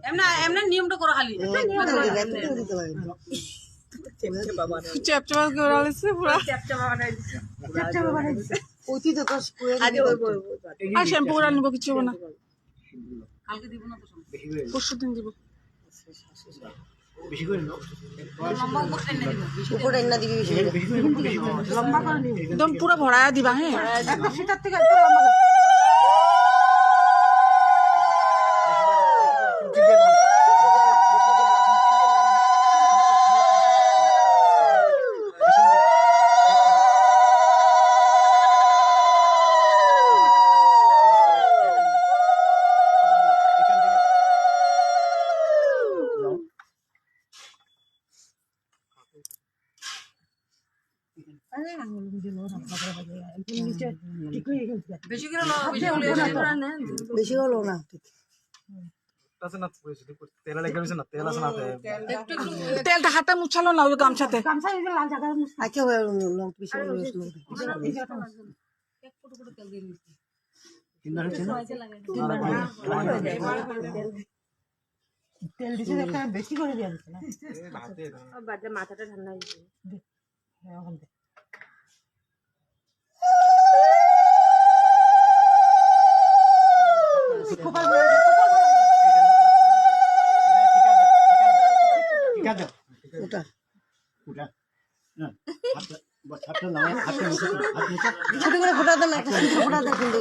এমনা এমনা নিয়মটা করা খালি চ্যাপচাপা করে আলেছে পুরা আর শ্যাম্পু করে আনবো কিছু হবে না কালকে দিব না তো পরশু দিন দিব উপরে এনে দিবি একদম পুরো ভরায়া দিবা হ্যাঁ বেশি হলো না তেলটা হাতে মুছালো না ওই গামছাতে আচ্ছা বেশি তেল দিছে বেশি করে দিয়া দিছে না মাথাটা ঠান্ডা হয়েছে ছোট করে ফোটা দেন একটা ফোটা দেন কিন্তু